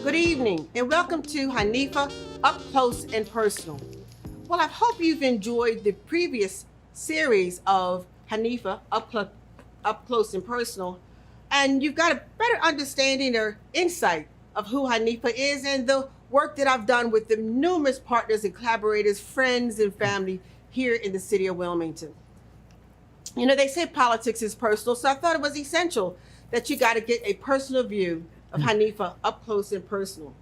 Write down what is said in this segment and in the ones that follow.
Good evening and welcome to Hanifa Up Close and Personal. Well, I hope you've enjoyed the previous series of Hanifa Up Close and Personal, and you've got a better understanding or insight of who Hanifa is and the work that I've done with the numerous partners and collaborators, friends and family here in the city of Wilmington. You know, they say politics is personal, so I thought it was essential that you got to get a personal view of Hanifa up close and personal.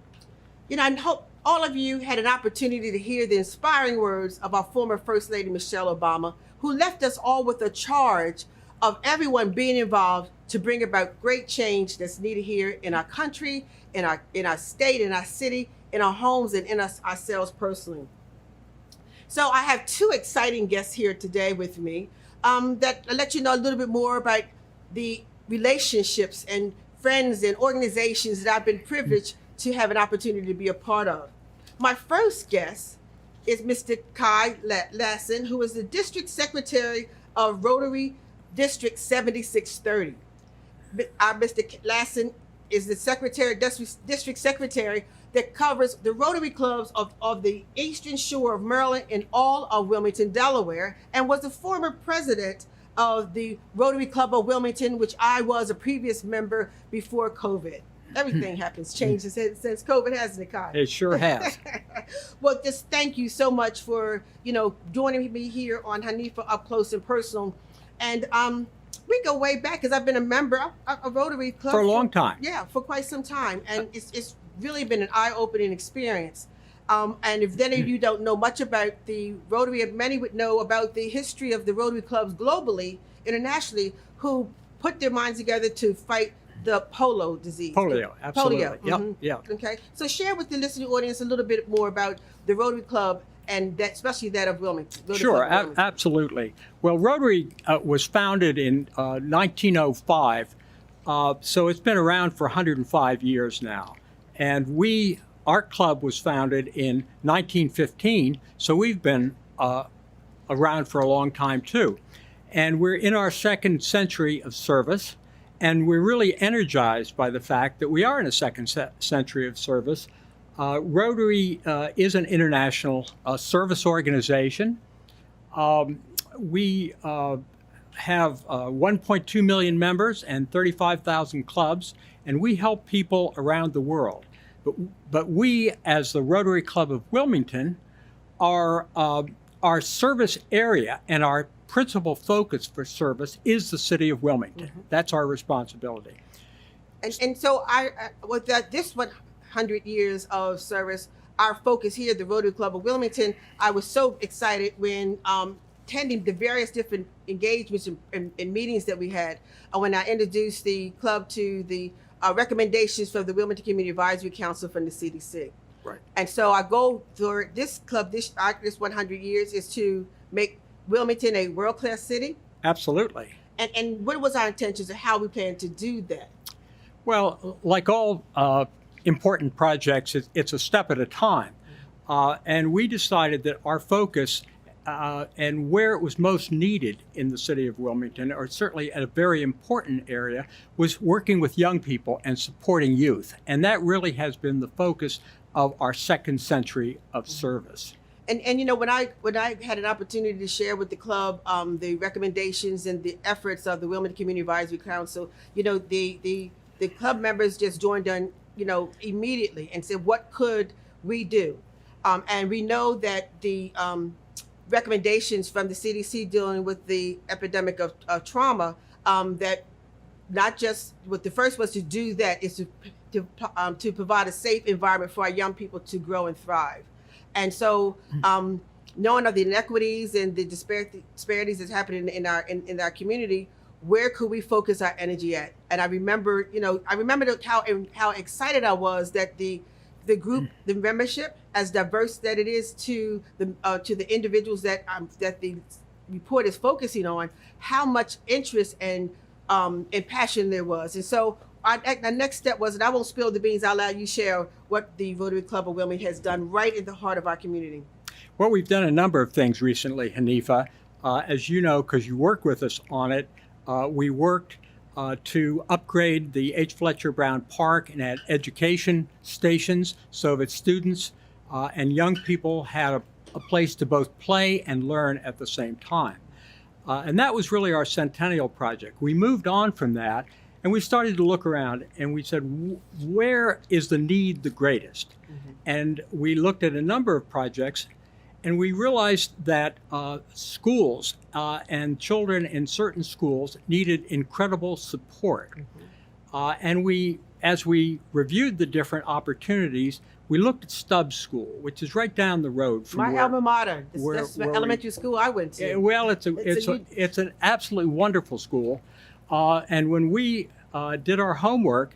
You know, I hope all of you had an opportunity to hear the inspiring words of our former First Lady Michelle Obama, who left us all with a charge of everyone being involved to bring about great change that's needed here in our country, in our state, in our city, in our homes, and in ourselves personally. So I have two exciting guests here today with me that will let you know a little bit more about the relationships and friends and organizations that I've been privileged to have an opportunity to be a part of. My first guest is Mr. Kai Lassen, who is the District Secretary of Rotary District 7630. Mr. Lassen is the District Secretary that covers the Rotary clubs of the Eastern Shore of Maryland and all of Wilmington, Delaware, and was the former president of the Rotary Club of Wilmington, which I was a previous member before COVID. Everything happens, changes since COVID, hasn't it, Kai? It sure has. Well, just thank you so much for, joining me here on Hanifa Up Close and Personal. And we go way back because I've been a member of Rotary Club. For a long time. Yeah, for quite some time. And it's really been an eye-opening experience. And if any of you don't know much about the Rotary, many would know about the history of the Rotary clubs globally, internationally, who put their minds together to fight the polio disease. Polio, absolutely. Polio. Yep, Mm-hmm. yep. Okay, so share with the listening audience a little bit more about the Rotary Club and that, especially that of Wilmington. Rotary Sure, Club of Wilmington. absolutely. Well, Rotary was founded in 1905, so it's been around for 105 years now. And our club was founded in 1915, so we've been around for a long time too. And we're in our second century of service, and we're really energized by the fact that we are in a second century of service. Rotary is an international service organization. We have 1.2 million members and 35,000 clubs, and we help people around the world. But we, as the Rotary Club of Wilmington, our service area and our principal focus for service is the city of Wilmington. Mm-hmm. That's our responsibility. And so with this 100 years of service, our focus here at the Rotary Club of Wilmington, I was so excited when attending the various different engagements and meetings that we had when I introduced the club to the recommendations from the Wilmington Community Advisory Council from the CDC. Right. And so our goal for this club, this 100 years, is to make Wilmington a world-class city. Absolutely. And what was our intentions of how we plan to do that? Well, like all important projects, it's a step at a time. And we decided that our focus and where it was most needed in the city of Wilmington, or certainly at a very important area, was working with young people and supporting youth. And that really has been the focus of our second century of service. And when I had an opportunity to share with the club the recommendations and the efforts of the Wilmington Community Advisory Council, the club members just joined in, immediately and said, what could we do? And we know that the recommendations from the CDC dealing with the epidemic of trauma, that not just what the first was to do that is to provide a safe environment for our young people to grow and thrive. And so knowing of the inequities and the disparities that's happening in our community, where could we focus our energy at? And I remember how excited I was that the group, the membership, as diverse that it is to the individuals that the report is focusing on, how much interest and passion there was. And so our next step was, and I won't spill the beans, I'll allow you share what the Rotary Club of Wilmington has done right in the heart of our community. Well, we've done a number of things recently, Hanifa. As you know, because you worked with us on it, we worked to upgrade the H. Fletcher Brown Park and add education stations so that students and young people had a place to both play and learn at the same time. And that was really our centennial project. We moved on from that and we started to look around and we said, where is the need the greatest? Mm-hmm. And we looked at a number of projects and we realized that schools and children in certain schools needed incredible support. Mm-hmm. And as we reviewed the different opportunities, we looked at Stubbs School, which is right down the road from my alma mater. That's the elementary school I went to. Well, it's an absolutely wonderful school. And when we did our homework,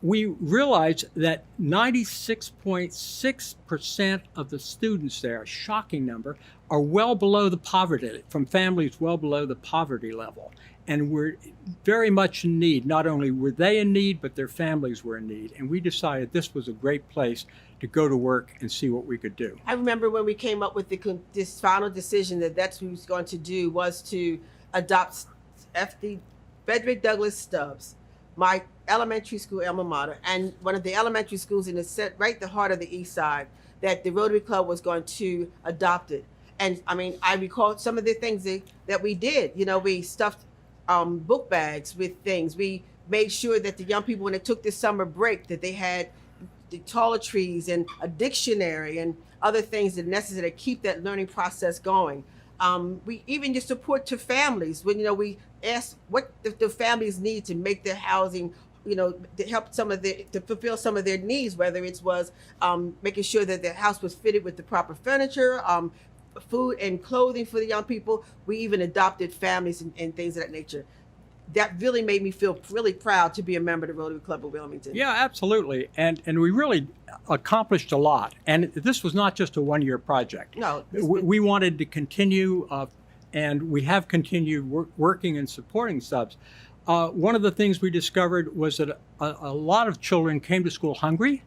we realized that 96.6% of the students there, a shocking number, are well below the poverty, from families well below the poverty level. And we're very much in need. Not only were they in need, but their families were in need. And we decided this was a great place to go to work and see what we could do. I remember when we came up with this final decision that that's what we was going to do was to adopt FD Frederick Douglass Stubbs, my elementary school alma mater, and one of the elementary schools in right the heart of the East Side, that the Rotary Club was going to adopt it. And I mean, I recall some of the things that we did. You know, we stuffed book bags with things. We made sure that the young people, when they took this summer break, that they had the toiletries and a dictionary and other things that are necessary to keep that learning process going. We even just support to families when, we asked what the families need to make their housing, to help to fulfill some of their needs, whether it was making sure that their house was fitted with the proper furniture, food and clothing for the young people. We even adopted families and things of that nature. That really made me feel really proud to be a member of the Rotary Club of Wilmington. Yeah, absolutely. And we really accomplished a lot. And this was not just a one-year project. No. We wanted to continue, and we have continued working and supporting Stubbs. One of the things we discovered was that a lot of children came to school hungry.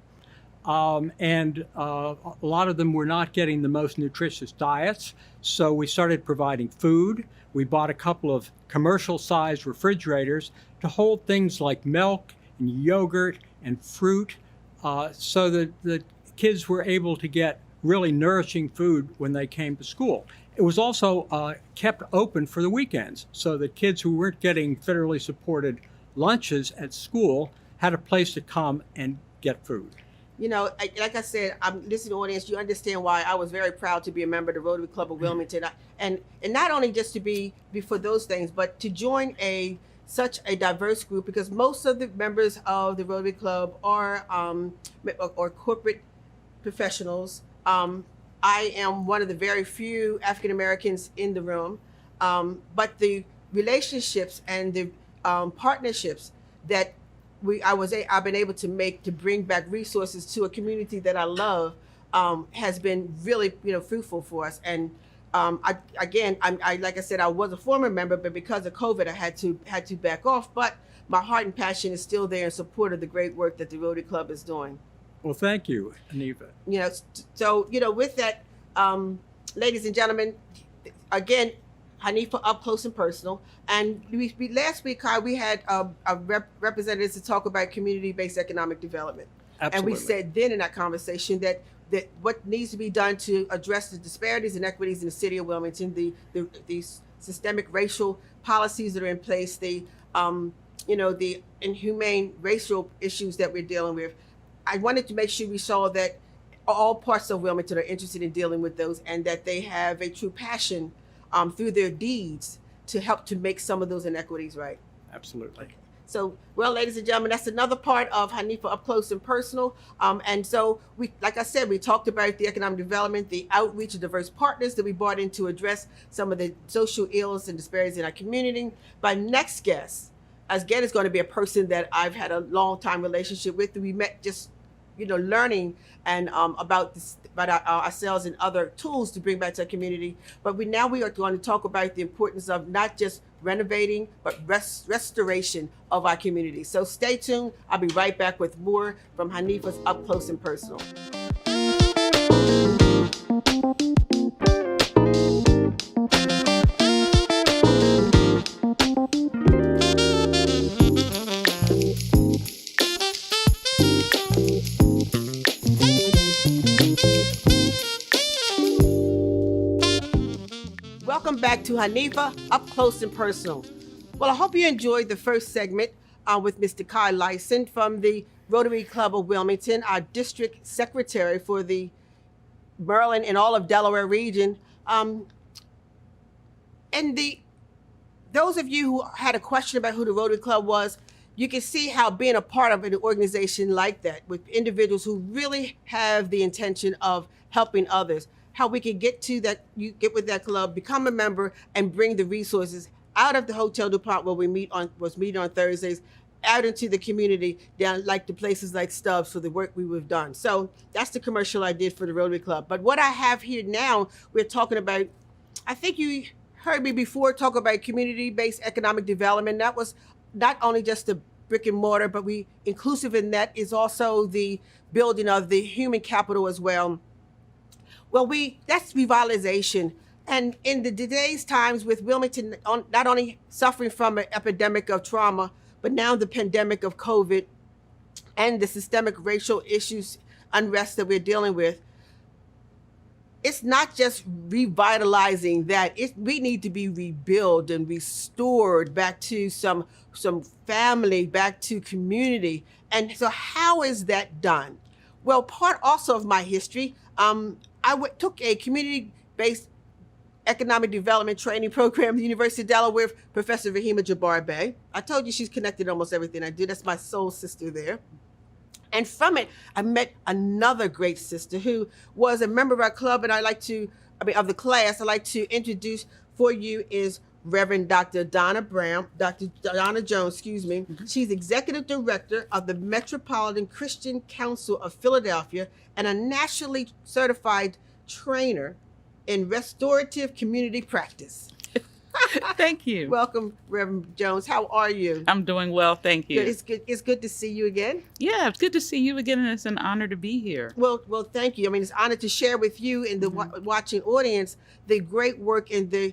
And a lot of them were not getting the most nutritious diets. So we started providing food. We bought a couple of commercial-sized refrigerators to hold things like milk and yogurt and fruit, so that the kids were able to get really nourishing food when they came to school. It was also kept open for the weekends, so that kids who weren't getting federally supported lunches at school had a place to come and get food. Like I said, I'm listening to the audience. You understand why I was very proud to be a member of the Rotary Club of Wilmington, and not only just to be for those things, but to join such a diverse group, because most of the members of the Rotary Club are corporate professionals. I am one of the very few African Americans in the room, but the relationships and the partnerships that I've been able to make to bring back resources to a community that I love has been really fruitful for us. And like I said, I was a former member, but because of COVID, I had to back off. But my heart and passion is still there in support of the great work that the Rotary Club is doing. Well, thank you, Hanifa. So with that, ladies and gentlemen, again, Hanifa Up Close and Personal. And last week, Kai, we had representatives to talk about community-based economic development. Absolutely. And we said then in that conversation that what needs to be done to address the disparities and inequities in the city of Wilmington, the systemic racial policies that are in place, the inhumane racial issues that we're dealing with. I wanted to make sure we saw that all parts of Wilmington are interested in dealing with those, and that they have a true passion through their deeds to help to make some of those inequities right. Absolutely. So, well, ladies and gentlemen, that's another part of Hanifa Up Close and Personal. And so, like I said, we talked about the economic development, the outreach of diverse partners that we brought in to address some of the social ills and disparities in our community. My next guest, again, is going to be a person that I've had a long time relationship with. We met just learning and about ourselves and other tools to bring back to our community. But we are going to talk about the importance of not just renovating, but restoration of our community. So stay tuned. I'll be right back with more from Hanifa's Up Close and Personal. Welcome back to Hanifa, Up Close and Personal. Well, I hope you enjoyed the first segment with Mr. Kai Lassen from the Rotary Club of Wilmington, our district secretary for the Maryland and all of Delaware region. Those of you who had a question about who the Rotary Club was, you can see how being a part of an organization like that with individuals who really have the intention of helping others, how we can get to that, you get with that club, become a member, and bring the resources out of the hotel department where we meet on Thursdays, out into the community, down like the places like Stubbs for the work we've done. So that's the commercial I did for the Rotary Club. But what I have here now, we're talking about, I think you heard me before talk about community-based economic development. That was not only just the brick and mortar, but we inclusive in that is also the building of the human capital as well. Well, that's revitalization. And in today's times with Wilmington not only suffering from an epidemic of trauma, but now the pandemic of COVID and the systemic racial issues, unrest that we're dealing with, it's not just revitalizing that. We need to be rebuilt and restored back to some family, back to community. And so how is that done? Well, part also of my history, took a community-based economic development training program at the University of Delaware with Professor Rahima Jabbar-Bey. I told you she's connected to almost everything I do. That's my soul sister there. And from it, I met another great sister who was a member of our club, and of the class, I'd like to introduce for you is Reverend Dr. Donna Jones, Mm-hmm. She's Executive Director of the Metropolitan Christian Council of Philadelphia and a nationally certified trainer in restorative community practice. Thank you. Welcome, Reverend Jones. How are you? I'm doing well, thank you. Good. It's good to see you again. Yeah, it's good to see you again, and it's an honor to be here. Well, thank you. I mean, it's an honor to share with you and the watching audience the great work and the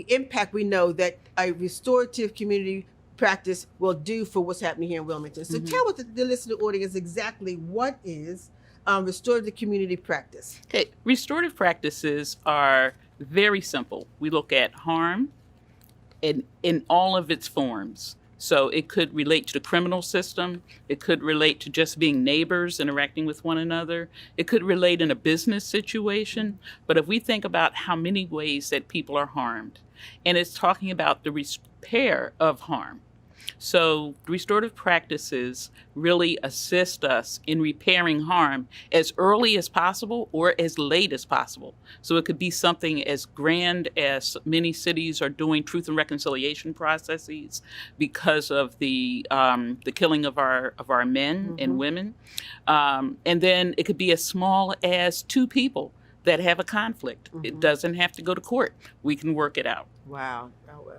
impact we know that a restorative community practice will do for what's happening here in Wilmington. So tell the listening audience exactly what is restorative community practice. Okay, restorative practices are very simple. We look at harm in all of its forms. So it could relate to the criminal system. It could relate to just being neighbors, interacting with one another. It could relate in a business situation. But if we think about how many ways that people are harmed, and it's talking about the repair of harm. So restorative practices really assist us in repairing harm as early as possible or as late as possible. So it could be something as grand as many cities are doing truth and reconciliation processes because of the killing of our men and women. And then it could be as small as two people that have a conflict. It doesn't have to go to court. We can work it out. Wow. Oh, wow.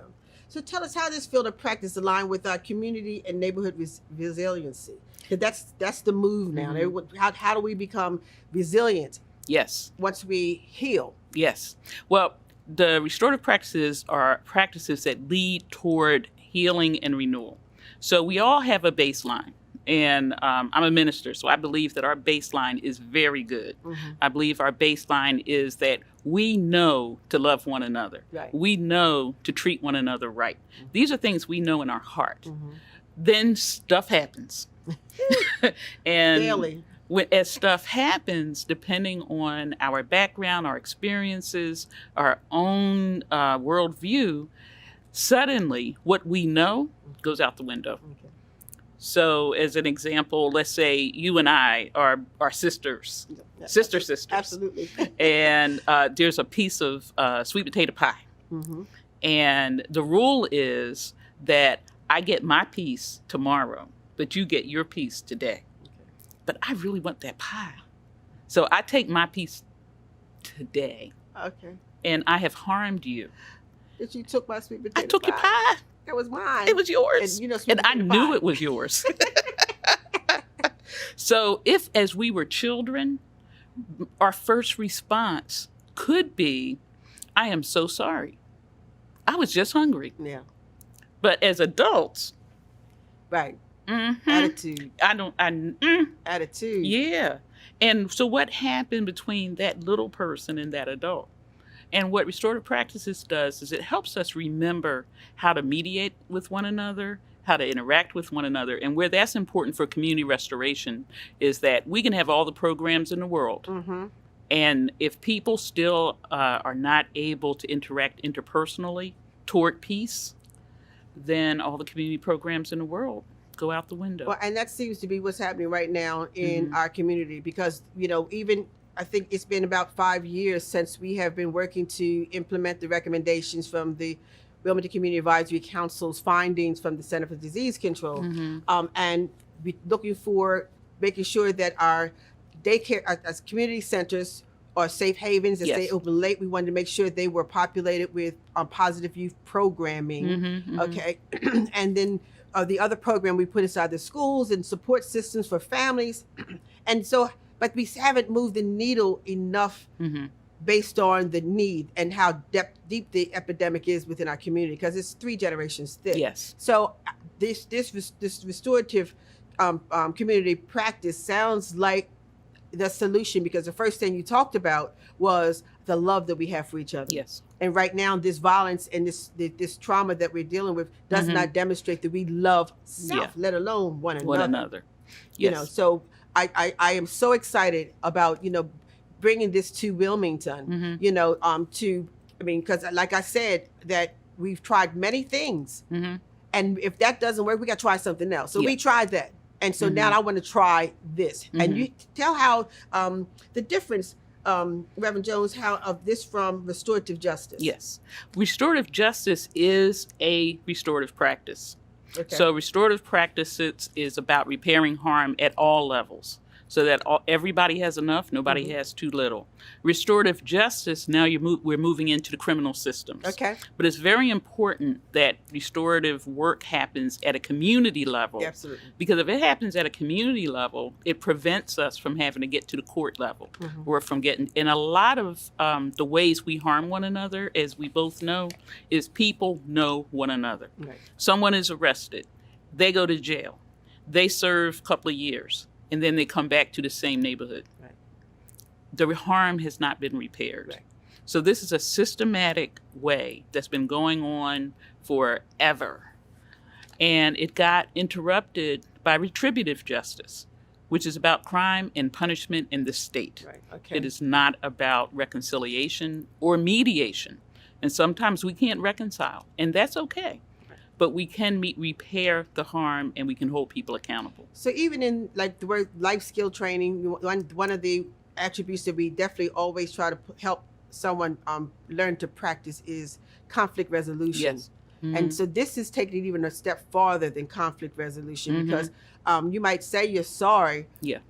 So tell us how this field of practice aligns with our community and neighborhood resiliency. Because that's the move now. How do we become resilient? Yes. Once we heal? Yes. Well, the restorative practices are practices that lead toward healing and renewal. So we all have a baseline. And I'm a minister, so I believe that our baseline is very good. I believe our baseline is that we know to love one another. Right. We know to treat one another right. These are things we know in our heart. Then stuff happens. And daily. As stuff happens, depending on our background, our experiences, our own worldview, suddenly what we know goes out the window. Okay. So as an example, let's say you and I are sisters, sisters. Absolutely. And there's a piece of sweet potato pie. And the rule is that I get my piece tomorrow, but you get your piece today. But I really want that pie. So I take my piece today. Okay. And I have harmed you. But you took my sweet potato pie. I took your pie. It was mine. It was yours. And I knew it was yours. So if, as we were children, our first response could be, I am so sorry. I was just hungry. Yeah. But as adults. Right. Attitude. Attitude. Yeah. And so what happened between that little person and that adult? And what Restorative Practices does is it helps us remember how to mediate with one another, how to interact with one another. And where that's important for community restoration is that we can have all the programs in the world. Mm-hmm. And if people still are not able to interact interpersonally toward peace, then all the community programs in the world go out the window. Well, and that seems to be what's happening right now in our community because, even I think it's been about 5 years since we have been working to implement the recommendations from the Wilmington Community Advisory Council's findings from the Center for Disease Control. And we're looking for making sure that our daycare, as community centers are safe havens that stay open late. We wanted to make sure they were populated with positive youth programming. Okay. And then the other program we put inside the schools and support systems for families. And so, but we haven't moved the needle enough based on the need and how deep the epidemic is within our community because it's 3 generations thick. Yes. So this restorative community practice sounds like the solution because the first thing you talked about was the love that we have for each other. Yes. And right now, this violence and this trauma that we're dealing with does not demonstrate that we love self, let alone one another. Yes. So I am so excited about, bringing this to Wilmington, because like I said, that we've tried many things. And if that doesn't work, we got to try something else. So we tried that. And so now I want to try this. And you tell how the difference, Reverend Jones, of this from restorative justice. Yes. Restorative justice is a restorative practice. Okay. So restorative practices is about repairing harm at all levels so that everybody has enough, nobody has too little. Restorative justice, now we're moving into the criminal systems. Okay. But it's very important that restorative work happens at a community level. Absolutely. Because if it happens at a community level, it prevents us from having to get to the court level or from getting, and a lot of the ways we harm one another, as we both know, is people know one another. Right. Someone is arrested, they go to jail, they serve a couple of years, and then they come back to the same neighborhood. Right. The harm has not been repaired. Right. So this is a systematic way that's been going on forever. And it got interrupted by retributive justice, which is about crime and punishment in the state. Right. Okay. It is not about reconciliation or mediation. And sometimes we can't reconcile, and that's okay. But we can repair the harm, and we can hold people accountable. So even in like the word life skill training, one of the attributes that we definitely always try to help someone learn to practice is conflict resolution. Yes. And so this is taking it even a step farther than conflict resolution because you might say you're sorry,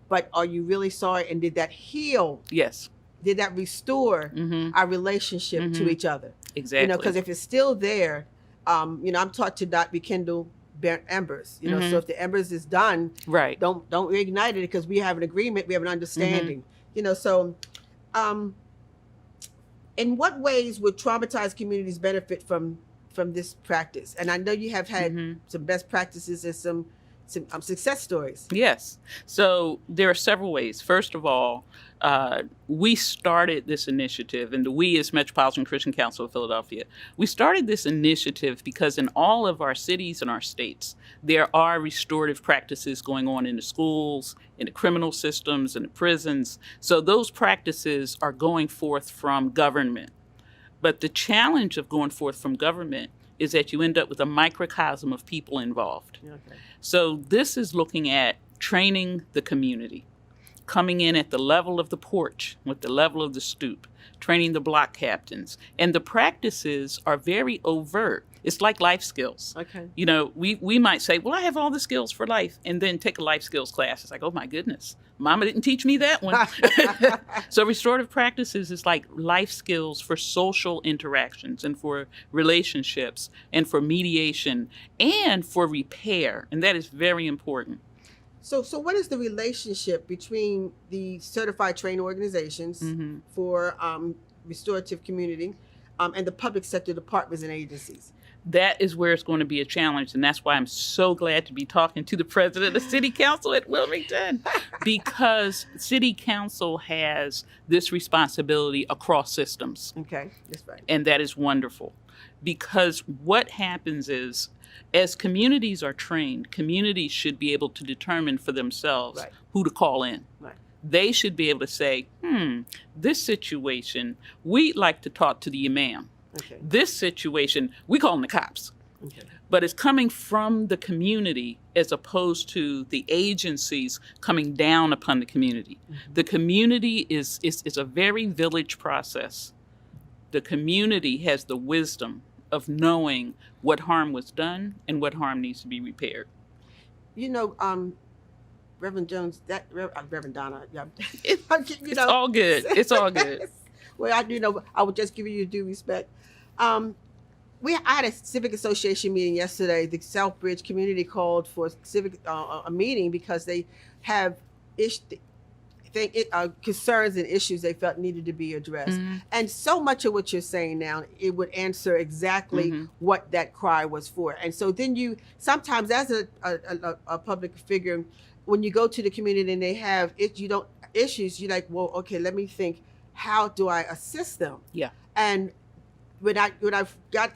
but are you really sorry? And did that heal? Yes. Did that restore our relationship to each other? Exactly. Because if it's still there, I'm taught to not rekindle burnt embers. So if the embers is done, right, don't reignite it because we have an agreement, we have an understanding. So in what ways would traumatized communities benefit from this practice? And I know you have had some best practices and some success stories. Yes. So there are several ways. First of all, we started this initiative, and the we is Metropolitan Christian Council of Philadelphia. We started this initiative because in all of our cities and our states, there are restorative practices going on in the schools, in the criminal systems, in the prisons. So those practices are going forth from government. But the challenge of going forth from government is that you end up with a microcosm of people involved. Okay. So this is looking at training the community, coming in at the level of the porch, with the level of the stoop, training the block captains. And the practices are very overt. It's like life skills. Okay. We might say, well, I have all the skills for life, and then take a life skills class. It's like, oh my goodness, Mama didn't teach me that one. So restorative practices is like life skills for social interactions and for relationships and for mediation and for repair. And that is very important. So what is the relationship between the certified training organizations for restorative community and the public sector departments and agencies? That is where it's going to be a challenge. And that's why I'm so glad to be talking to the president of City Council at Wilmington, because City Council has this responsibility across systems. Okay, that's right. And that is wonderful, because what happens is, as communities are trained, communities should be able to determine for themselves Right. who to call in. Right. They should be able to say, this situation, we'd like to talk to the imam. Okay. This situation, we call them the cops. Okay. But it's coming from the community as opposed to the agencies coming down upon the community. Mm-hmm. The community is a very village process. The community has the wisdom of knowing what harm was done and what harm needs to be repaired. You know, Reverend Jones, Reverend Donna, yeah. It's all good. It's all good. Well, I would just give you due respect. I had a civic association meeting yesterday. The Southbridge community called for a meeting because they have concerns and issues they felt needed to be addressed. Mm-hmm. And so much of what you're saying now, it would answer exactly what that cry was for. And so then you sometimes, as a public figure, when you go to the community and they have issues, you're like, well, okay, let me think, how do I assist them? Yeah. And when I've got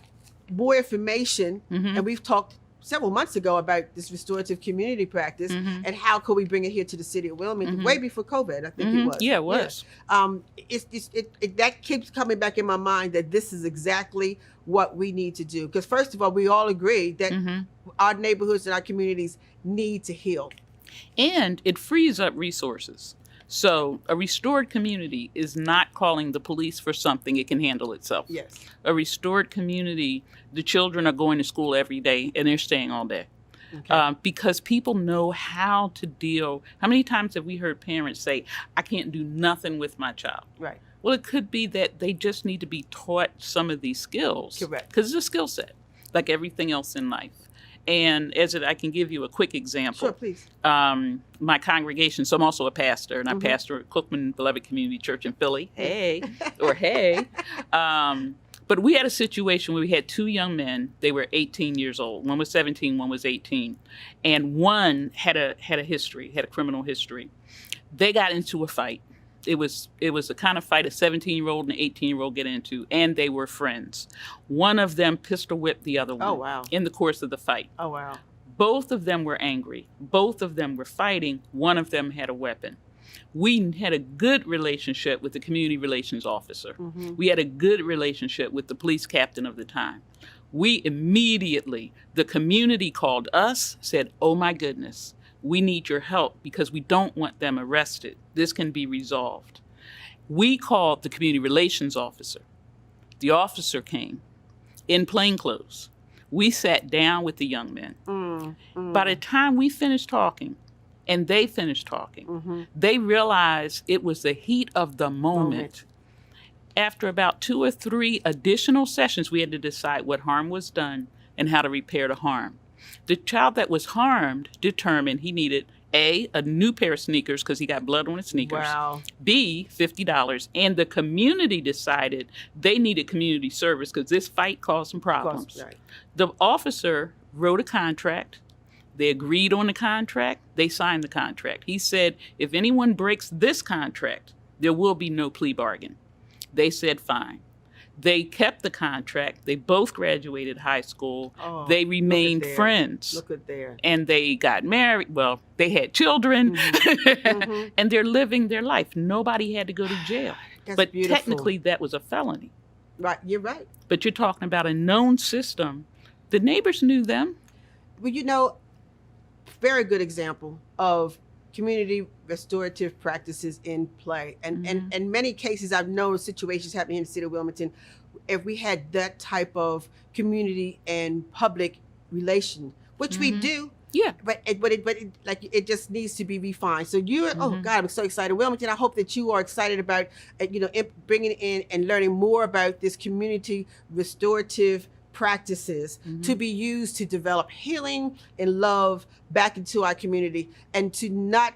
more information, and we've talked several months ago about this restorative community practice and how could we bring it here to the city of Wilmington, way before COVID, I think it was. Yeah, it was. Yeah. That keeps coming back in my mind that this is exactly what we need to do. Because first of all, we all agree that our neighborhoods and our communities need to heal. And it frees up resources. So a restored community is not calling the police for something it can handle itself. Yes. A restored community, the children are going to school every day and they're staying all day. Okay. Because people know how to deal. How many times have we heard parents say, I can't do nothing with my child? Right. Well, it could be that they just need to be taught some of these skills. Correct. Because it's a skill set, like everything else in life. And I can give you a quick example. Sure, please. My congregation, so I'm also a pastor, and I pastor at Cookman Beloved Community Church in Philly. Hey. But we had a situation where we had two young men. They were 18 years old. One was 17, one was 18. And one had a criminal history. They got into a fight. It was the kind of fight a 17-year-old and an 18-year-old get into, and they were friends. One of them pistol whipped the other one. Oh, wow. In the course of the fight. Oh, wow. Both of them were angry. Both of them were fighting. One of them had a weapon. We had a good relationship with the community relations officer. We had a good relationship with the police captain of the time. We immediately, the community called us, said, oh my goodness, we need your help because we don't want them arrested. This can be resolved. We called the community relations officer. The officer came in plain clothes. We sat down with the young men. By the time we finished talking and they finished talking, they realized it was the heat of the moment. After about 2 or 3 additional sessions, we had to decide what harm was done and how to repair the harm. The child that was harmed determined he needed A, a new pair of sneakers because he got blood on his sneakers. Wow. B, $50. And the community decided they needed community service because this fight caused some problems. Right. The officer wrote a contract. They agreed on the contract. They signed the contract. He said, if anyone breaks this contract, there will be no plea bargain. They said, fine. They kept the contract. They both graduated high school. Oh, they remained friends. Look at there. And they got married. Well, they had children. And they're living their life. Nobody had to go to jail. That's but beautiful. technically, that was a felony. Right, you're right. But you're talking about a known system. The neighbors knew them. Well, very good example of community restorative practices in play. And in many cases, I've known situations happening in the city of Wilmington. If we had that type of community and public relation, which we do, but it just needs to be refined. So oh God, I'm so excited, Wilmington. I hope that you are excited about bringing in and learning more about this community restorative practices to be used to develop healing and love back into our community, and to not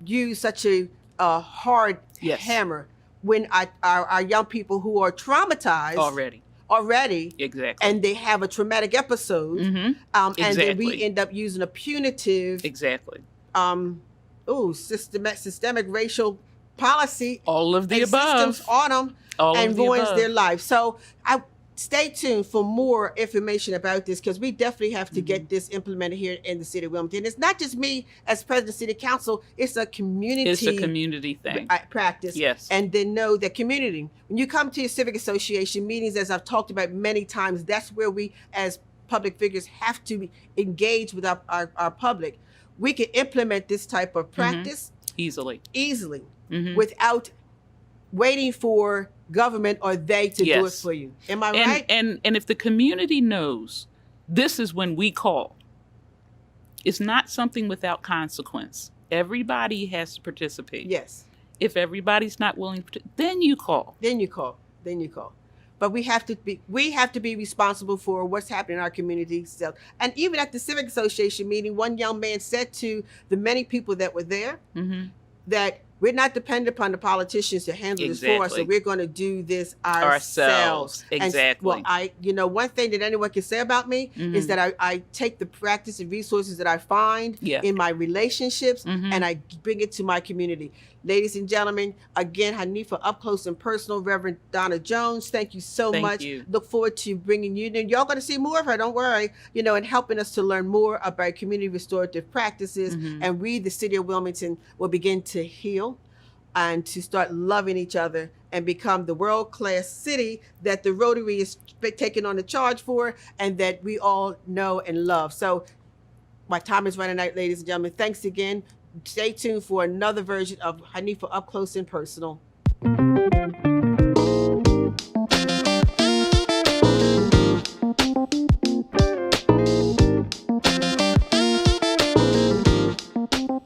use such a hard hammer when our young people who are traumatized already, Exactly. and they have a traumatic episode, Mm-hmm. and then we Exactly. end up using a punitive, Exactly. systemic racial policy All of the and above. systems on them All and of the ruins above. their life. So I stay tuned for more information about this, because we definitely have to get this implemented here in the city of Wilmington. It's not just me as president of city council; it's a community. It's a community thing. Practice. Yes. And then know that community. When you come to your civic association meetings, as I've talked about many times, that's where we as public figures have to engage with our public. We can implement this type of practice Easily. easily Mhm. without waiting for government or they to do it Yes. for you. Am I And, right? and if the community knows, this is when we call. It's not something without consequence. Everybody has to participate. Yes. If everybody's not willing to, then you call. Then you call. But we have to be responsible for what's happening in our community. So, and even at the civic association meeting, one young man said to the many people that were there Mm-hmm. that we're not dependent upon the politicians to handle this for us, so Exactly. we're going to do this ourselves. Exactly. And one thing that anyone can say about me is that I take the practice and resources that I find Yeah. in my relationships Mhm. and I bring it to my community. Ladies and gentlemen, again, Hanifa, up close and personal, Reverend Donna Jones. Thank you so Thank much. you. Look forward to bringing you in. Y'all going to see more of her. Don't worry. And helping us to learn more about community restorative practices, and we, the city of Wilmington, will begin to heal and to start loving each other and become the world-class city that the Rotary is taking on the charge for, and that we all know and love. So my time is running out, ladies and gentlemen. Thanks again. Stay tuned for another version of Hanifa Up Close and Personal.